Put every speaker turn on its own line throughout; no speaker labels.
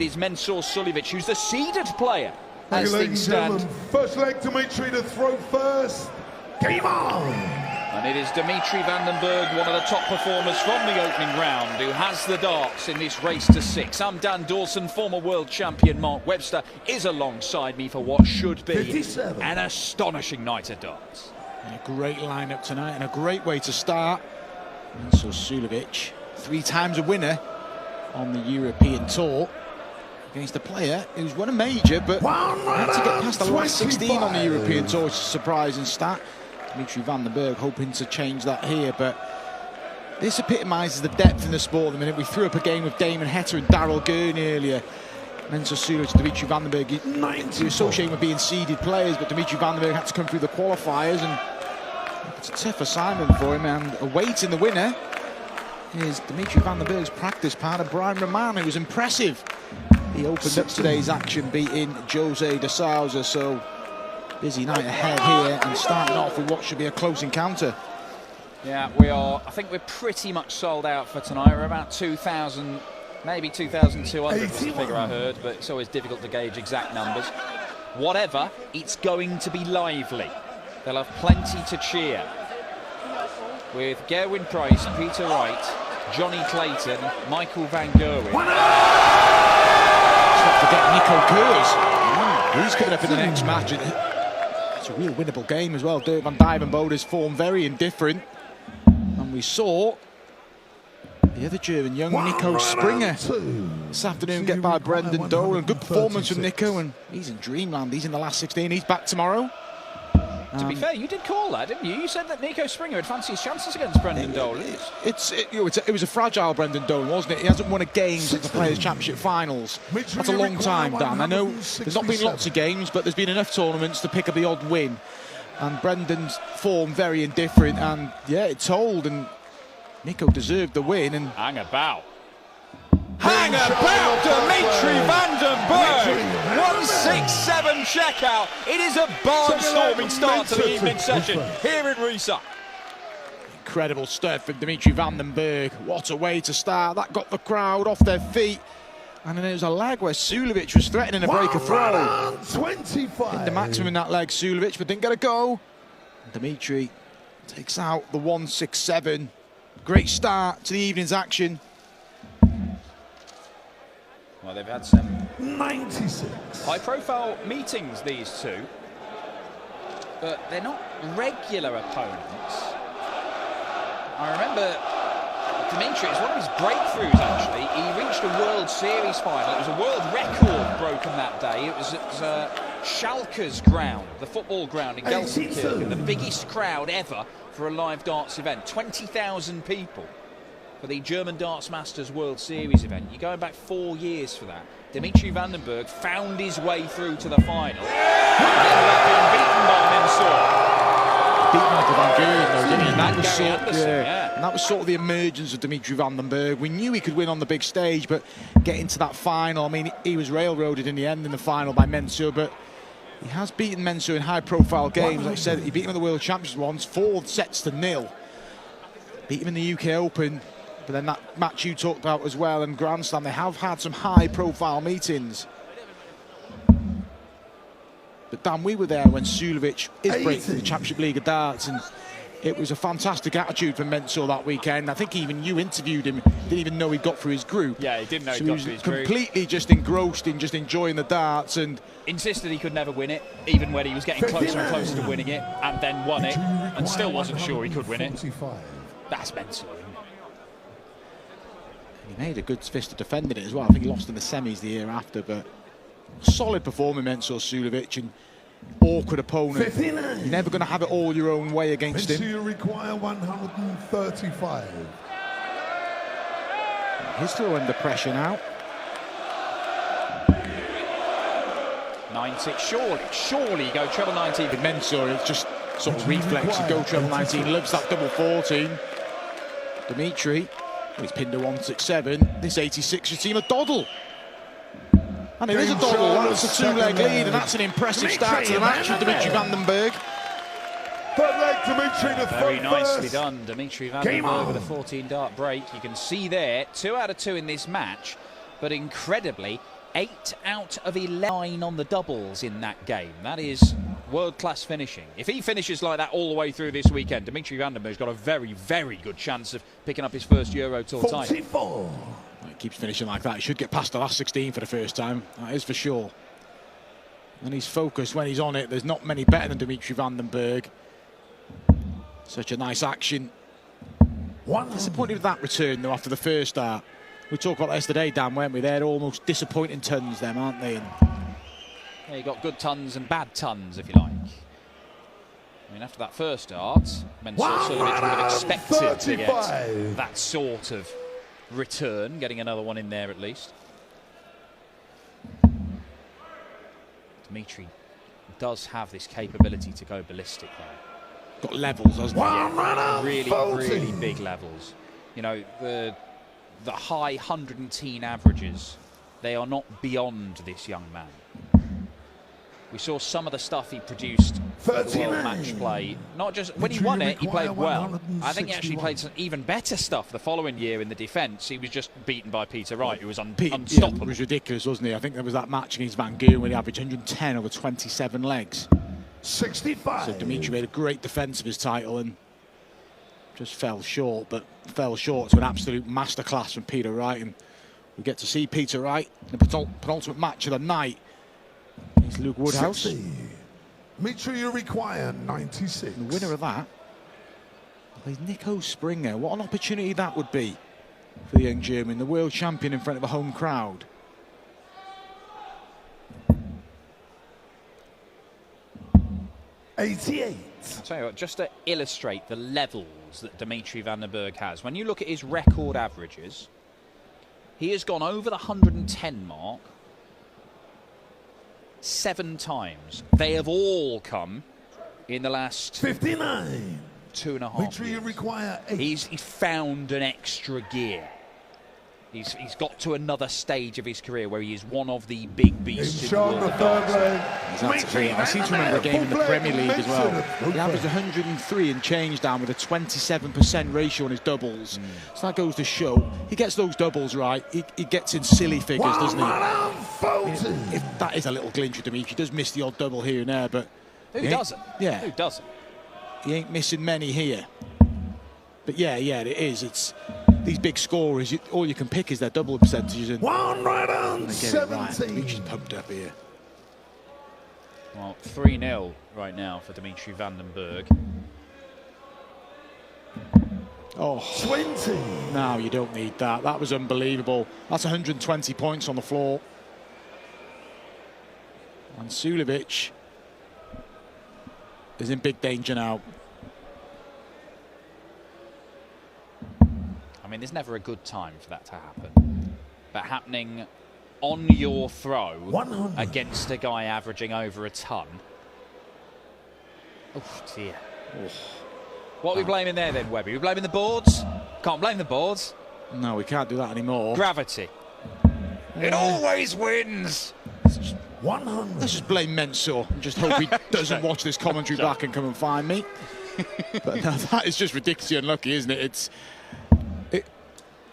Is Mensur Suljovic, who's the seeded player as things stand.
First leg, Dimitri to throw first. Game on!
And it is Dimitri van den Bergh, one of the top performers from the opening round, who has the darts in this race to 6. I'm Dan Dawson, former world champion Mark Webster is alongside me for what should be
57.
An astonishing night of darts.
And a great lineup tonight and a great way to start. Mensur Suljovic, 3 times a winner on the European Tour, against a player who's won a major but had to get past the last 16 on the European Tour, which is a surprising stat. Dimitri van den Bergh hoping to change that here, but this epitomises the depth in the sport at the minute. We threw up a game with Damon Heta and Daryl Gurney earlier. Mensur Suljovic, Dimitri van den Bergh, you're associated with being seeded players, but Dimitri van den Bergh had to come through the qualifiers, and it's a tough assignment for him. And awaiting the winner is Dimitri van den Bergh's practice partner, Brian Roman, who was impressive. He opened up today's action beating Jose de Souza, so busy night ahead here and starting off with what should be a close encounter.
Yeah, we are. I think we're pretty much sold out for tonight. We're about 2,000, maybe 2,200 was the figure I heard, but it's always difficult to gauge exact numbers. Whatever, it's going to be lively. They'll have plenty to cheer. With Gerwin Price, Peter Wright, Johnny Clayton, Michael van Gerwen.
Let's not forget Nico Kers. He's coming up in the next match. It's a real winnable game as well. Dirk van Dijvenbode's form very indifferent. And we saw the other German, young Nico Springer, this afternoon get by Brendan Dolan. Good performance from Nico, and he's in dreamland. He's in the last 16. He's back tomorrow.
To be fair, you did call that, didn't you? You said that Nico Springer had fancied his chances against Brendan Dolan.
It was a fragile Brendan Dolan, wasn't it? He hasn't won a game since the Players' Championship finals. That's a long time, Dan. I know there's not been lots of games, but there's been enough tournaments to pick up the odd win. And Brendan's form very indifferent, and yeah, it told. And Nico deserved the win. And
hang about. Hang about, Dimitri van den Bergh. 167 checkout. It is a barnstorming start to the evening session here in Riesa.
Incredible stuff from Dimitri van den Bergh. What a way to start. That got the crowd off their feet. And then there was a leg where Suljovic was threatening to break a throw.
25.
Hit the maximum in that leg, Suljovic, but didn't get a go. Dimitri takes out the 167. Great start to the evening's action.
Well, they've had some
96
high-profile meetings, these two, but they're not regular opponents. I remember Dimitri, it's one of his breakthroughs, actually. He reached a World Series final. It was a world record broken that day. It was at Schalke's ground, the football ground in Gelsenkirchen, the biggest crowd ever for a live darts event, 20,000 people. For the German Darts Masters World Series event. You're going back 4 years for that. Dimitri van den Bergh found his way through to the final. And ended up being beaten by Mensur.
Beat Michael van Gerwen, though, didn't he? And that was sort of the emergence of Dimitri van den Bergh. We knew he could win on the big stage, but getting to that final, I mean, he was railroaded in the end in the final by Mensur, but he has beaten Mensur in high-profile games. Like I said, he beat him in the World Championships once, 4 sets to 0. Beat him in the UK Open. But then that match you talked about as well, and Grand Slam, they have had some high-profile meetings. But Dan, we were there when Suljovic is breaking the Championship League of Darts, and it was a fantastic attitude from Mensur that weekend. I think even you interviewed him, didn't even know he got through his group.
Yeah, he didn't know
so
he got through his group.
Completely just engrossed in just enjoying the darts, and
insisted he could never win it, even when he was getting closer and closer to winning it, and then won it, and still wasn't sure he could win it. That's Mensur.
He made a good fist of defending it as well. I think he lost in the semis the year after, but solid performing Mensur Suljovic, and awkward opponent.
59.
You're never going to have it all your own way against him.
You require 135.
He's still under pressure now.
9-6, surely you go treble 19.
With Mensur, it's just sort of reflex. You go treble 19, loves that double 14. Dimitri. He's pinned to 167. This 86 should seem a doddle. And it is a doddle. That's a 2-leg lead, and that's an impressive start to the match with Dimitri van den Bergh.
Third leg, Dimitri to throw
Very nicely
first.
done, Dimitri van den Bergh with a 14-dart break. You can see there, 2 out of 2 in this match, but incredibly, 8 out of 11 on the doubles in that game. That is world-class finishing. If he finishes like that all the way through this weekend, Dimitri van den Bergh's got a very, very good chance of picking up his first Euro Tour title.
44.
Well, he keeps finishing like that. He should get past the last 16 for the first time. That is for sure. And he's focused when he's on it. There's not many better than Dimitri van den Bergh. Such a nice action. Disappointed with that return, though, after the first start. We talked about that yesterday, Dan, weren't we? They're almost disappointing tons, them, aren't they? And
yeah, you got good tons and bad tons, if you like. I mean, after that first start, Mensur Suljovic would have expected to get that sort of return, getting another one in there at least. Dimitri does have this capability to go ballistic, though.
Got levels, hasn't he?
Yeah, really big levels. You know, the high 100-teen averages, they are not beyond this young man. We saw some of the stuff he produced for the World Match Play. Not just when he won it, he played well. I think he actually played some even better stuff the following year in the defence. He was just beaten by Peter Wright, who was unstoppable.
Yeah, it was ridiculous, wasn't he? I think there was that match against Van Gerwen when he averaged 110 over 27 legs.
65.
So Dimitri made a great defence of his title and just fell short, but fell short to an absolute masterclass from Peter Wright. And we get to see Peter Wright in the penultimate match of the night. It's Luke Woodhouse.
60. Dimitri, you require 96.
The winner of that is Nico Springer. What an opportunity that would be for the young German, the world champion in front of a home crowd.
I'll
tell you what, just to illustrate the levels that Dimitri van den Bergh has, when you look at his record averages, he has gone over the 110 mark 7 times. They have all come in the last
59.
2.5
Dimitri, you
years.
require 8.
He's found an extra gear. He's got to another stage of his career where he is one of the big beasts in the world of darts.
Exactly. I seem to remember a game in the Premier League as well. He averaged 103 and change down with a 27% ratio on his doubles. So that goes to show he gets those doubles right. He gets in silly figures, doesn't he? I mean, if that is a little glitch with Dimitri. He does miss the odd double here and there, but
who doesn't?
Yeah,
who doesn't?
He ain't missing many here. But yeah, it is. It's these big scorers. All you can pick is their double percentages. And
117.
Dimitri's pumped up here.
Well, 3-0 right now for Dimitri van den Bergh.
Oh,
20.
No, you don't need that. That was unbelievable. That's 120 points on the floor. And Suljovic is in big danger now.
I mean, there's never a good time for that to happen. But happening on your throw
100.
against a guy averaging over a ton. Oh, dear.
Oh.
What are we blaming there then, Webby? Are we blaming the boards? Can't blame the boards.
No, we can't do that anymore.
Gravity. It always wins.
100.
Let's just blame Mensur and just hope he doesn't watch this commentary back and come and find me. But no, that is just ridiculously unlucky, isn't it?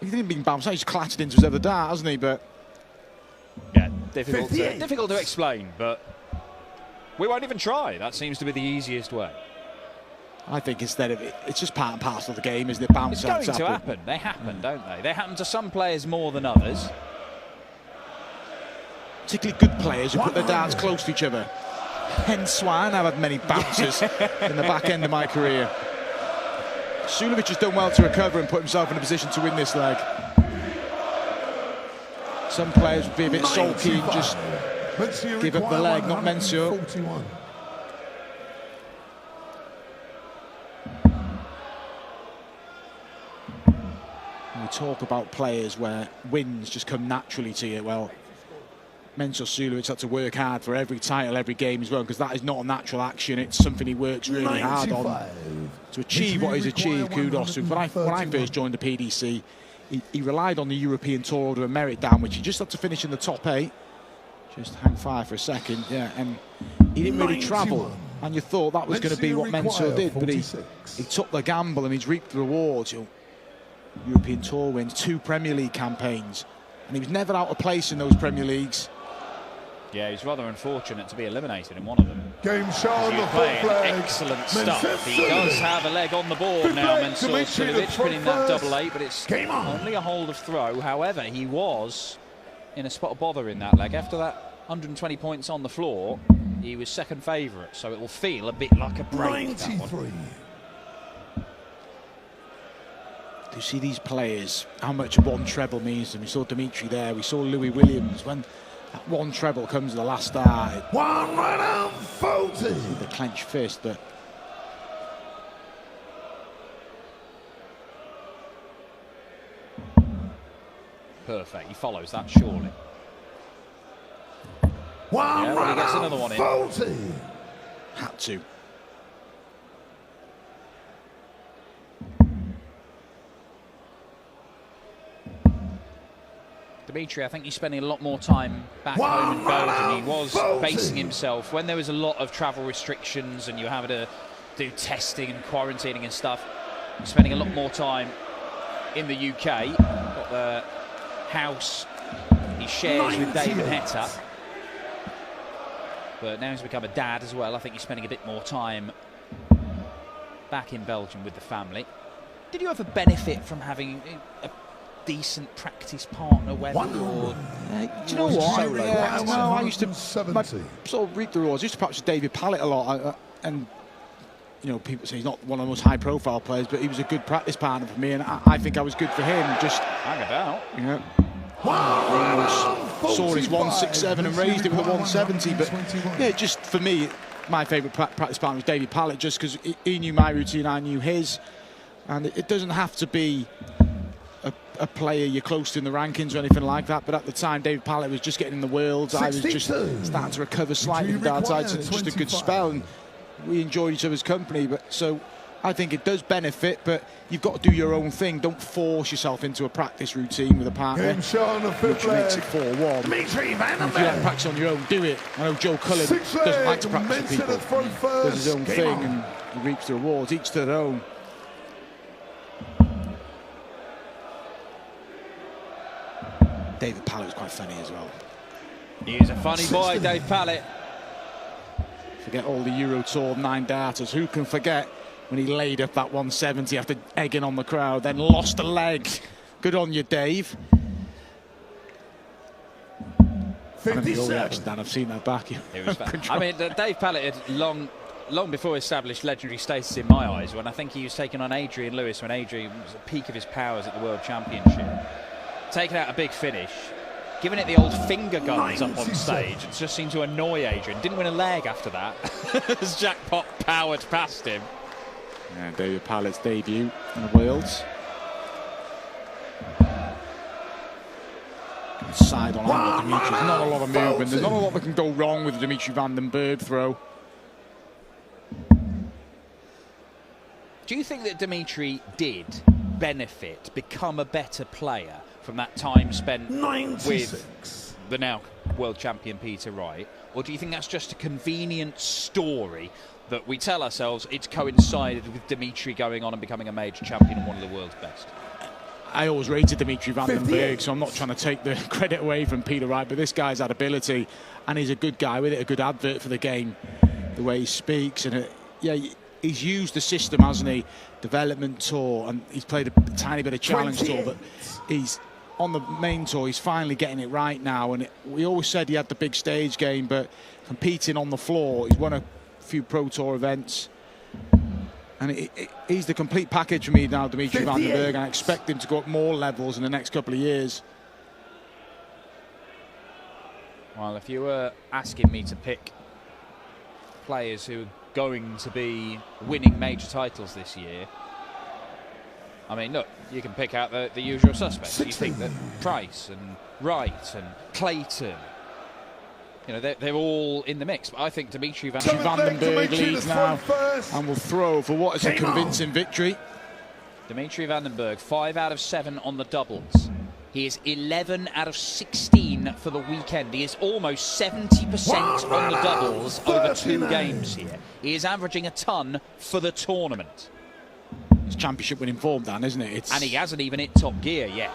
He didn't being bounced out, he's clattered into his other dart, hasn't he? But
yeah, difficult to explain, but we won't even try. That seems to be the easiest way.
I think instead of it's just part and parcel of the game, isn't it? Bounce
It's going to happen. They happen, don't they? They happen to some players more than others.
Particularly good players who put their darts close to each other. Hence why I've had many bounces in the back end of my career. Suljovic has done well to recover and put himself in a position to win this leg. Some players would be a bit sulky and just give up the leg, not Mensur.
41.
We talk about players where wins just come naturally to you. Well, Mensur Suljovic had to work hard for every title, every game as well, because that is not a natural action. It's something he works really hard on to achieve what he's achieved. Kudos to him. When I first joined the PDC, he relied on the European Tour Order of Merit down, which he just had to finish in the top 8. Just hang fire for a second, yeah, and he didn't really travel. And you thought that was going to be what Mensur did, but he took the gamble and he's reaped the rewards. European Tour wins, 2 Premier League campaigns, and he was never out of place in those Premier Leagues.
Yeah, he's rather unfortunate to be eliminated in one of them.
Game shown
He's
the
playing
foot flag.
excellent stuff.
Mensur.
He does have a leg on the board now, Mensur
Dimitri, the
Suljovic, pinning that
first.
double eight, but it's
Game on.
only a hold of throw. However, he was in a spot of bother in that leg. After that 120 points on the floor, he was second favourite, so it will feel a bit like a break.
93.
Do you see these players, how much one treble means to them? We saw Dimitri there, we saw Louis Williams. When that one treble comes to the last start,
One right on 40.
the clenched fist, but
Perfect, he follows that surely.
One
Yeah, well, he
right
gets
on
another one in.
40.
had to.
Dimitri, I think he's spending a lot more time back home in Belgium. He was basing himself when there was a lot of travel restrictions and you having to do testing and quarantining and stuff. He's spending a lot more time in the UK. Got the house he shares with David Hetta. But now he's become a dad as well. I think he's spending a bit more time back in Belgium with the family. Did you ever benefit from having a decent practice partner, Webby, or
Do you know what?
solo practice?
No, I used to
70.
sort of reap the rewards. I used to practice David Pallett a lot, and you know, people say he's not one of the most high-profile players, but he was a good practice partner for me, and I think I was good for him. Just
Hang about.
you know, saw his 167 and raised it with a 170, but yeah, just for me, my favourite practice partner was David Pallett, just because he knew my routine, I knew his, and it doesn't have to be a player you're close to in the rankings or anything like that, but at the time David Pallett was just getting in the worlds. I was just starting to recover slightly from dark sides, and it was just a good spell, and we enjoyed each other's company. But so I think it does benefit, but you've got to do your own thing. Don't force yourself into a practice routine with a partner,
Game shown the
which
fifth
makes
leg.
it 4-1.
Dimitri
If you like practice on your own, do it. I know Joe Cullen doesn't like to practice with people. He does his own thing and he reaps the rewards, each to their own. David Pallett was quite funny as well.
He is a funny boy, Dave Pallett.
Forget all the Euro Tour 9 darters. Who can forget when he laid up that 170 after egging on the crowd, then lost a leg? Good on you, Dave. I remember your reaction, Dan. I've seen that back.
It was I mean, Dave Pallett had long before established legendary status in my eyes, when I think he was taking on Adrian Lewis when Adrian was at the peak of his powers at the World Championship. Taking out a big finish, giving it the old finger guns up on stage. It just seemed to annoy Adrian. Didn't win a leg after that as Jackpot powered past him.
Yeah, David Pallett's debut in the Worlds. Side on angle, Dimitri. There's not a lot of movement. There's not a lot that can go wrong with the Dimitri van den Bergh throw.
Do you think that Dimitri did benefit, become a better player from that time spent
96.
with the now world champion Peter Wright? Or do you think that's just a convenient story that we tell ourselves it's coincided with Dimitri going on and becoming a major champion and one of the world's best?
I always rated Dimitri van den
58.
Bergh, so I'm not trying to take the credit away from Peter Wright, but this guy's had ability, and he's a good guy with it, a good advert for the game, the way he speaks, and yeah, he's used the system, hasn't he? Development tour, and he's played a tiny bit of challenge tour, but he's on the main tour. He's finally getting it right now, and we always said he had the big stage game, but competing on the floor, he's won a few Pro Tour events, and he's the complete package for me now, Dimitri van den Bergh, and I expect him to go up more levels in the next couple of years.
Well, if you were asking me to pick players who are going to be winning major titles this year, I mean, look, you can pick out the usual suspects. You think that Price and Wright and Clayton, you know, they're all in the mix. But I think Dimitri van
den Bergh leads now and will throw for what is a convincing victory.
Dimitri van den Bergh, 5 out of 7 on the doubles. He is 11 out of 16 for the weekend. He is almost 70% on the doubles over 2 games here. He is averaging a ton for the tournament.
It's championship winning form, Dan, isn't it?
And he hasn't even hit top gear yet.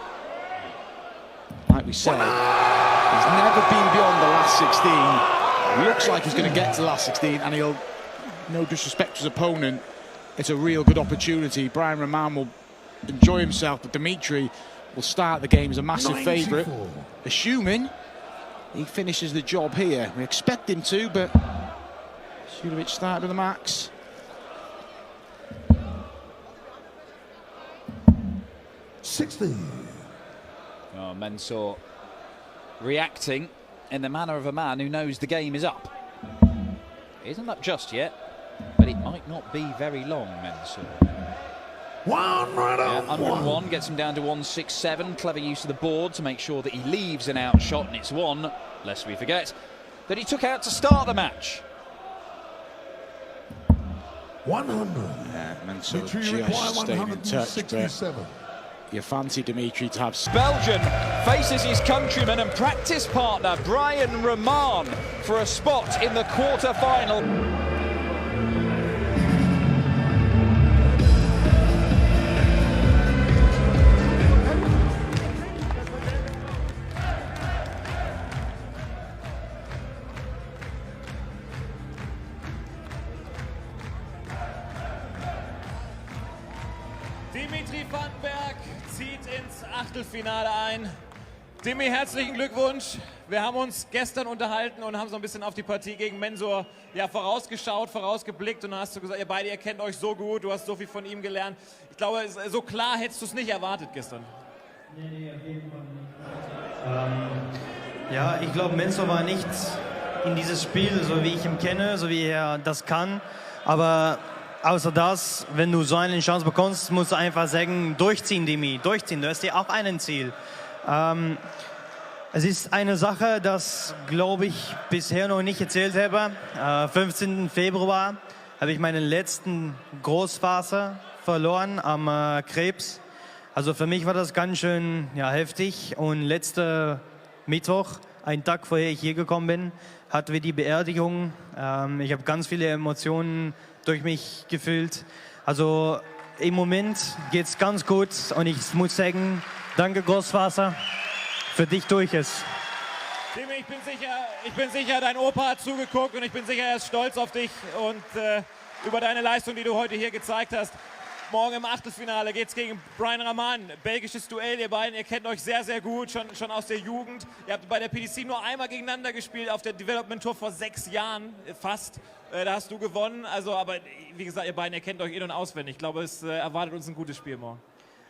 like we said, he's never been beyond the last 16. Looks like he's going to get to the last 16, and he'll, no disrespect to his opponent, it's a real good opportunity. Brian Rahman will enjoy himself, but Dimitri will start the game as a massive favourite, assuming he finishes the job here. We expect him to, but Suljovic started with the max.
60.
Oh, Mensur reacting in the manner of a man who knows the game is up. It isn't up just yet, but it might not be very long, Mensur. Under 1 gets him down to 167. Clever use of the board to make sure that he leaves an out shot, and it's one, lest we forget, that he took out to start the match.
100.
Yeah, Mensur just staying in touch, but you fancy Dimitri to have...
Belgian faces his countryman and practice partner Brian Rahman for a spot in the quarter-final.
Dimitri van Bergh zieht ins Achtelfinale ein. Dimi, herzlichen Glückwunsch. Wir haben uns gestern unterhalten und haben so ein bisschen auf die Partie gegen Mensur vorausgeschaut, vorausgeblickt. Und dann hast du gesagt, ihr beide, ihr kennt euch so gut, du hast so viel von ihm gelernt. Ich glaube, so klar hättest du es nicht erwartet gestern.
Nee, auf jeden Fall nicht. Ja, ich glaube, Mensur war nicht in dieses Spiel, so wie ich ihn kenne, so wie er das kann. Aber außer das, wenn du so eine Chance bekommst, musst du einfach sagen, durchziehen, Dimi, durchziehen. Du hast ja auch ein Ziel. Es ist eine Sache, das, glaube ich, bisher noch nicht erzählt habe. 15. Februar habe ich meinen letzten Großvater verloren am Krebs. Also für mich war das ganz schön heftig. Und letzten Mittwoch, einen Tag vorher ich hier gekommen bin, hatten wir die Beerdigung. Ich habe ganz viele Emotionen durch mich gefühlt. Also im Moment geht es ganz gut und ich muss sagen, danke Großvater, für dich durch ist.
Dimi, ich bin sicher, dein Opa hat zugeguckt und ich bin sicher, er ist stolz auf dich und über deine Leistung, die du heute hier gezeigt hast. Morgen im Achtelfinale geht es gegen Brian Rahman. Belgisches Duell, ihr beiden, ihr kennt euch sehr, sehr gut, schon aus der Jugend. Ihr habt bei der PDC nur einmal gegeneinander gespielt, auf der Development Tour vor 6 Jahren fast. Da hast du gewonnen, also, aber wie gesagt, ihr beiden, ihr kennt euch in- und auswendig. Ich glaube, es erwartet uns ein gutes Spiel morgen.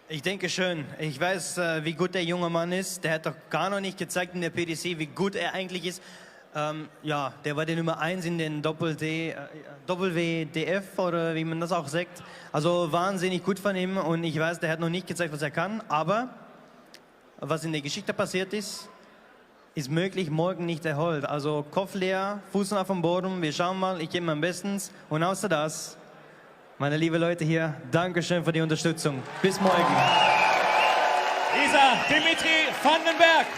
Ich denke schon. Ich weiß, wie gut der junge Mann ist. Der hat doch gar noch nicht gezeigt in der PDC, wie gut er eigentlich ist. Ja, der war der Nummer 1 in den WDF oder wie man das auch sagt. Also wahnsinnig gut von ihm und ich weiß, der hat noch nicht gezeigt, was er kann. Aber was in der Geschichte passiert ist, ist möglich morgen nicht erholt. Also Kopf leer, Fuß auf dem Boden, wir schauen mal, ich gebe mein Bestes. Und außer das, meine lieben Leute hier, Dankeschön für die Unterstützung. Bis morgen.
Dimitri van den Bergh.